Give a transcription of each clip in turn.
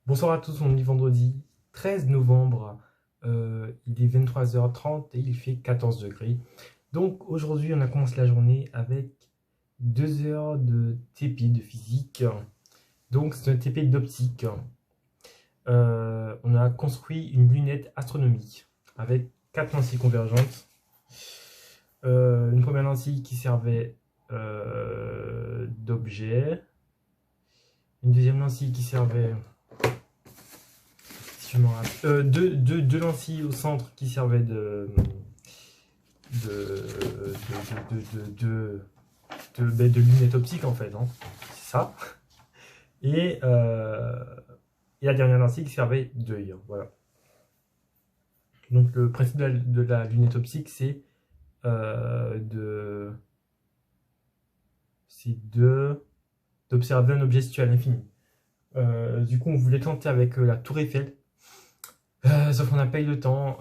Bonsoir à tous, on est vendredi 13 novembre, il est 23h30 et il fait 14 degrés. Donc aujourd'hui on a commencé la journée avec 2 heures de TP de physique. Donc c'est un TP d'optique. On a construit une lunette astronomique avec 4 lentilles convergentes. Une première lentille qui servait d'objet. Une deuxième lentille qui servait si je me rappelle. Deux lentilles au centre qui servaient de, de lunettes optiques en fait, hein. C'est ça. Et, euh, et la dernière lentille qui servait d'œil. Voilà. Donc le principe de la lunette optique, euh, de, c'est d'observer un objet situé à l'infini. Du coup, on voulait tenter avec la tour Eiffel. Sauf qu'on n'a pas eu le temps.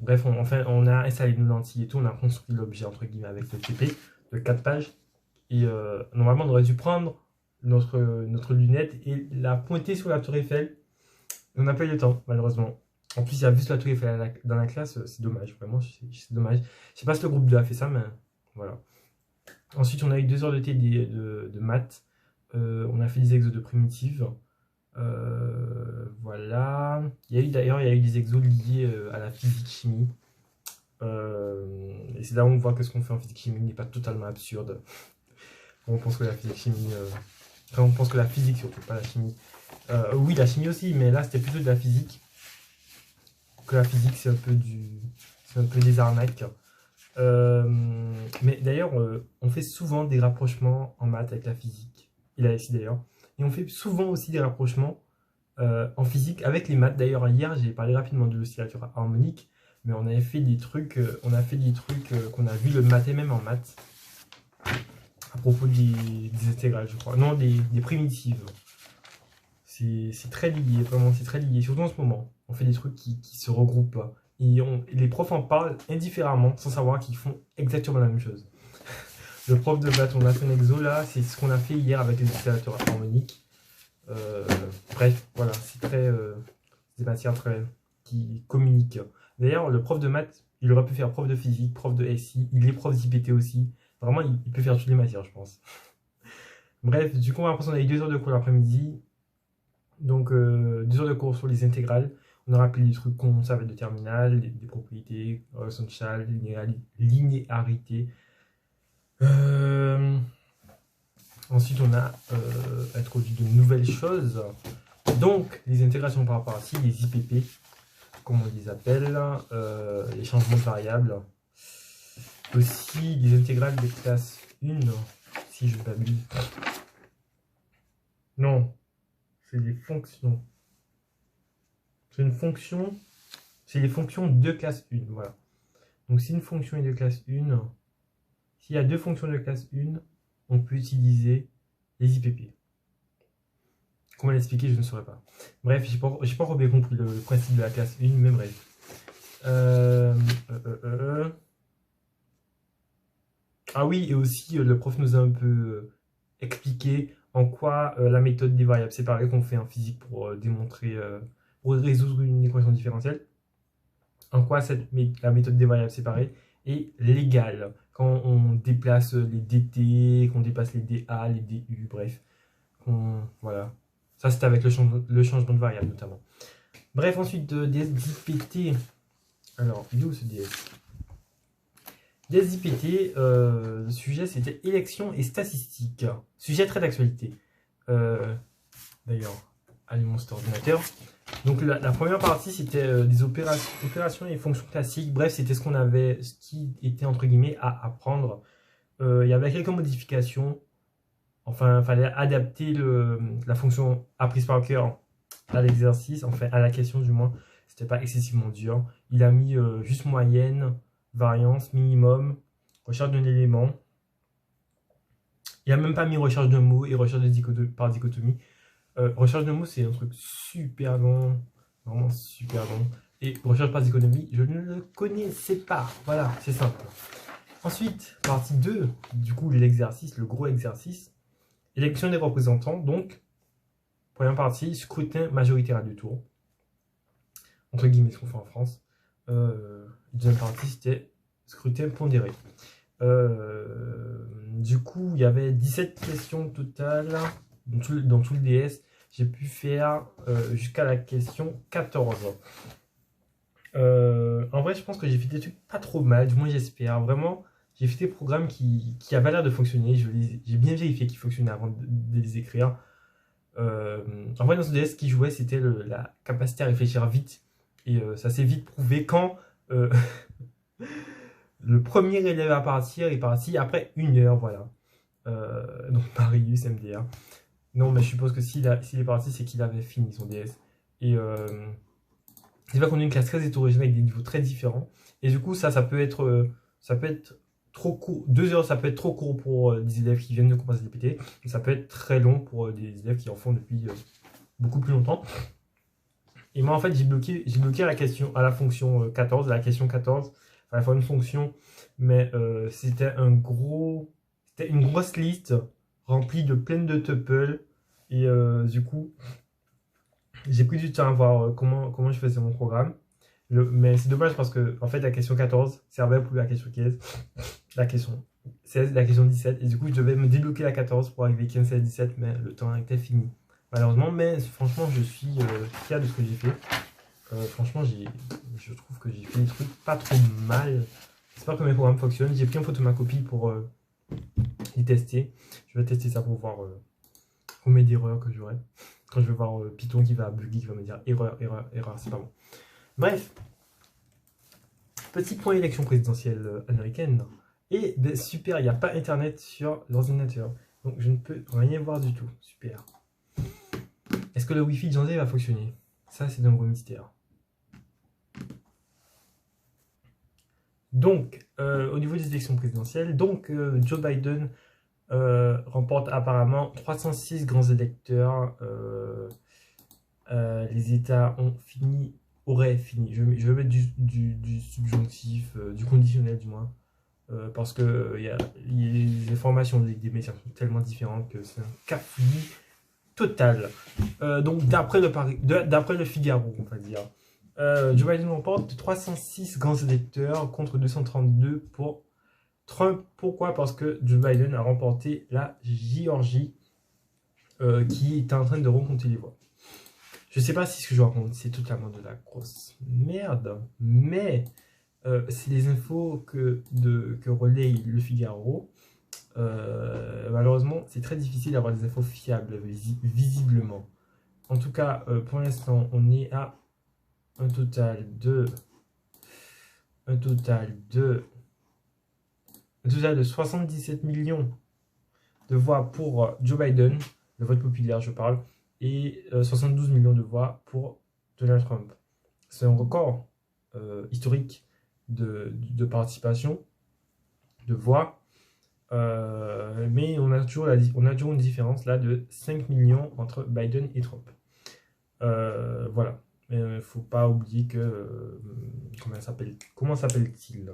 Bref, on a installé nos lentilles et tout. On a construit l'objet entre guillemets avec le TP de 4 pages. Et normalement, on aurait dû prendre notre lunette et la pointer sur la tour Eiffel. On n'a pas eu le temps, malheureusement. En plus, il y a juste la tour Eiffel dans la classe. C'est dommage, vraiment, c'est dommage. Je sais pas si le groupe 2 a fait ça, mais voilà. Ensuite, on a eu 2 heures de TD de maths. On a fait des exos de primitives. Voilà. D'ailleurs, il y a eu des exos liés à la physique-chimie. Et c'est là où on voit que ce qu'on fait en physique-chimie n'est pas totalement absurde. On pense que la physique-chimie... Enfin, on pense que la physique surtout, pas la chimie. Oui, la chimie aussi, mais là c'était plutôt de la physique. Que la physique, c'est un peu des arnaques. Mais d'ailleurs, on fait souvent des rapprochements en maths avec la physique. Il a ici d'ailleurs. Et on fait souvent aussi des rapprochements en physique avec les maths. D'ailleurs, hier, j'ai parlé rapidement de l'oscillateur harmonique, mais on avait fait des trucs, qu'on a vu le maths et même en maths, à propos des intégrales, je crois. Non, des primitives. C'est très lié, vraiment, c'est très lié. Surtout en ce moment, on fait des trucs qui se regroupent. Et les profs en parlent indifféremment, sans savoir qu'ils font exactement la même chose. Le prof de maths, on a fait un exo là, c'est ce qu'on a fait hier avec les oscillateurs harmoniques. Euh, Bref, voilà, c'est des matières qui communiquent. D'ailleurs, le prof de maths, il aurait pu faire prof de physique, prof de SI, il est prof d'IPT aussi. Vraiment, il peut faire toutes les matières, je pense. Bref, du coup, on a l'impression qu'on a eu 2 heures de cours l'après-midi. Donc, 2 heures de cours sur les intégrales. On a rappelé des trucs qu'on savait de terminale, des propriétés, relation de Chasles, linéarité. Euh, Ensuite, on a introduit de nouvelles choses. Donc, les intégrations par rapport à ci, les IPP, comme on les appelle, les changements de variables. Aussi, les intégrales de classe 1, si je ne m'abuse. Non, c'est des fonctions. C'est une fonction, c'est les fonctions de classe 1, voilà. Donc, si une fonction est de classe 1, s'il y a deux fonctions de classe 1, on peut utiliser les IPP. Comment l'expliquer, je ne saurais pas. Bref, j'ai pas encore bien compris le principe de la classe 1, mais bref. Ah oui, et aussi, le prof nous a un peu expliqué en quoi la méthode des variables séparées qu'on fait en physique pour démontrer, pour résoudre une équation différentielle, en quoi la méthode des variables séparées est légale quand on déplace les dt, qu'on dépasse les dA, les du, bref. Voilà. Ça, c'était avec le changement de variable, notamment. Bref, ensuite, DSIPT. Alors, il est où ce DS? DSIPT, le sujet, c'était élections et statistiques. Sujet très d'actualité. D'ailleurs, allumons cet ordinateur. Donc la première partie, c'était des opérations et fonctions classiques. Bref, c'était ce qui était entre guillemets à apprendre. Il y avait quelques modifications. Enfin, il fallait adapter la fonction apprise par cœur à l'exercice, enfin à la question du moins. C'était pas excessivement dur. Il a mis juste moyenne, variance, minimum, recherche d'un élément. Il a même pas mis recherche d'un mot et recherche par dichotomie. Recherche de mots, c'est un truc super long, vraiment super long. Et recherche par dichotomie, je ne le connaissais pas. Voilà, c'est simple. Ensuite, partie 2, du coup, l'exercice, le gros exercice, élection des représentants. Donc, Première partie, scrutin majoritaire à 2 tours. Entre guillemets, ce qu'on fait en France. Deuxième partie, c'était scrutin pondéré. Du coup, il y avait 17 questions totales dans tout le DS. J'ai pu faire jusqu'à la question 14. En vrai, je pense que j'ai fait des trucs pas trop mal, du moins j'espère. Vraiment, j'ai fait des programmes qui avaient l'air de fonctionner. J'ai bien vérifié qu'ils fonctionnaient avant de les écrire. En vrai, dans ce DS, ce qui jouait, c'était la capacité à réfléchir vite. Et ça s'est vite prouvé quand le premier élève à partir est parti après 1 heure, voilà. Donc Marius MDR. Non, mais je suppose que s'il est parti, c'est qu'il avait fini son DS. Et c'est vrai qu'on a une classe très hétérogène avec des niveaux très différents. Et du coup, ça peut être trop court. 2 heures, ça peut être trop court pour des élèves qui viennent de commencer à DPT. Et ça peut être très long pour des élèves qui en font depuis beaucoup plus longtemps. Et moi, en fait, j'ai bloqué à la fonction 14, la question 14. Enfin, il faut une fonction, mais c'était une grosse liste remplie de plein de tuples. Et du coup, j'ai pris du temps à voir comment je faisais mon programme. Mais c'est dommage parce que en fait, la question 14 servait pour la question 15, la question 16, la question 17. Et du coup, je devais me débloquer la 14 pour arriver 15, 16, 17, mais le temps était fini. Malheureusement, mais franchement, je suis fier de ce que j'ai fait. Franchement, je trouve que j'ai fait des trucs pas trop mal. J'espère que mes programmes fonctionnent. J'ai pris une photo de ma copie pour les tester. Je vais tester ça pour voir combien d'erreurs que j'aurai. Quand je vais voir Python qui va bugger, qui va me dire erreur, erreur, erreur, c'est pas bon. Bref, petit point élection présidentielle américaine. Et ben, super, il n'y a pas internet sur l'ordinateur. Donc je ne peux rien voir du tout. Super. Est-ce que le Wi-Fi de janvier va fonctionner? Ça, c'est un gros mystère. Donc, au niveau des élections présidentielles, donc Joe Biden remporte apparemment 306 grands électeurs. Les États auraient fini. Je vais mettre du subjonctif, du conditionnel du moins. Parce que les informations des médias sont tellement différentes que c'est un cafouillis total. Donc d'après le Figaro, on va dire. Joe Biden remporte 306 grands électeurs contre 232 pour Trump. Pourquoi? Parce que Joe Biden a remporté la Géorgie qui est en train de recompter les voix. Je sais pas si ce que je raconte, c'est totalement de la grosse merde, mais c'est les infos que relaye le Figaro. Malheureusement, c'est très difficile d'avoir des infos fiables, visiblement. En tout cas, pour l'instant, on est à un total de 77 millions de voix pour Joe Biden, le vote populaire, je parle, et 72 millions de voix pour Donald Trump. C'est un record historique de participation, de voix, mais on a toujours une différence là de 5 millions entre Biden et Trump. Voilà. Mais il ne faut pas oublier que... comment s'appelle-t-il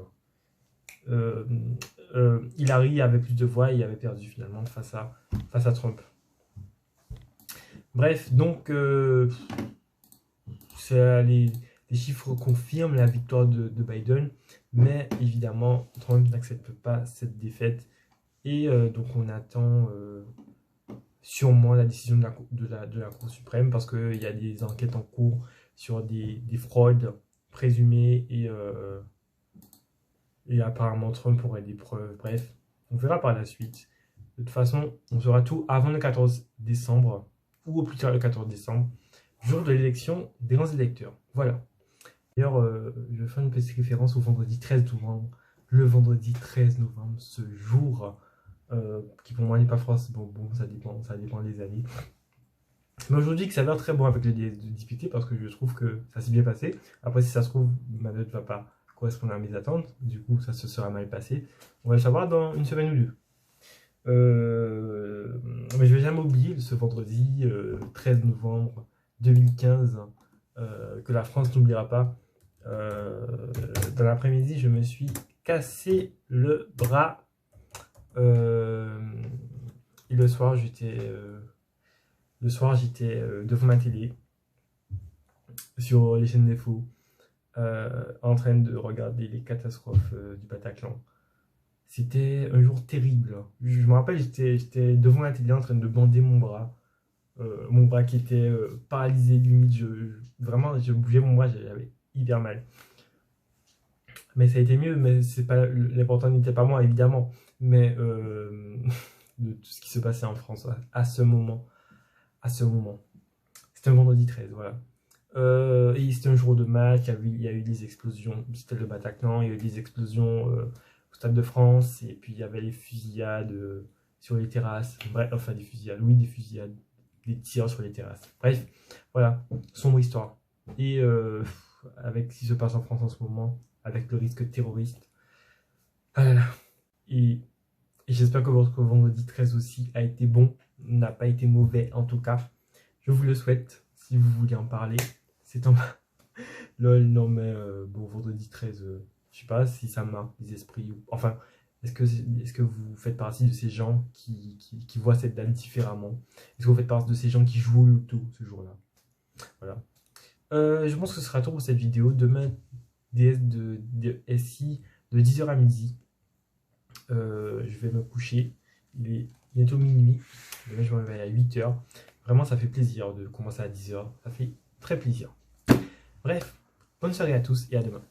Hillary avait plus de voix et il avait perdu finalement face à Trump. Bref, donc les chiffres confirment la victoire de Biden, mais évidemment Trump n'accepte pas cette défaite et donc on attend sûrement la décision de la Cour suprême parce qu'il y a des enquêtes en cours sur des fraudes présumées et apparemment Trump aurait des preuves. Bref, on verra par la suite. De toute façon, on saura tout avant le 14 décembre ou au plus tard le 14 décembre, jour de l'élection des grands électeurs. Voilà. D'ailleurs, je vais faire une petite référence au vendredi 13 novembre. Le vendredi 13 novembre, ce jour qui pour moi n'est pas forcément bon, ça dépend des années. Mais aujourd'hui, que ça va très bon avec le DS de disputé parce que je trouve que ça s'est bien passé. Après, si ça se trouve, ma note ne va pas correspondre à mes attentes. Du coup, ça se sera mal passé. On va le savoir dans une semaine ou deux. Mais je vais jamais oublier ce vendredi 13 novembre 2015 que la France n'oubliera pas. Dans l'après-midi, je me suis cassé le bras. Et le soir, j'étais Le soir, j'étais devant ma télé, sur les chaînes d'infos, en train de regarder les catastrophes du Bataclan. C'était un jour terrible. Je me rappelle, j'étais devant la télé en train de bander mon bras qui était paralysé, limite. Vraiment, je bougeais mon bras, j'avais hyper mal. Mais ça a été mieux, mais c'est pas l'important n'était pas moi, évidemment, mais de tout ce qui se passait en France à ce moment. C'était un vendredi 13, voilà. Et c'était un jour de match, il y a eu des explosions, c'était le Bataclan, il y a eu des explosions au Stade de France, et puis il y avait les fusillades sur les terrasses, bref, enfin des fusillades, oui des fusillades, des tirs sur les terrasses. Bref, voilà, sombre histoire. Et avec ce qui se passe en France en ce moment, avec le risque terroriste, ah là là. Et, et j'espère que votre vendredi 13 aussi a été bon, n'a pas été mauvais en tout cas. Je vous le souhaite, si vous voulez en parler. C'est en... Lol, non mais bon, vendredi 13, je sais pas si ça marque les esprits. Enfin, est-ce que vous faites partie de ces gens qui voient cette date différemment? Est-ce que vous faites partie de ces gens qui jouent au loto ce jour-là? Voilà. Je pense que ce sera tout pour cette vidéo. Demain, DS de SI de 10h à midi. Je vais me coucher. Il est bientôt minuit. Demain, je me réveille à 8h. Vraiment, ça fait plaisir de commencer à 10h. Ça fait très plaisir. Bref, bonne soirée à tous et à demain.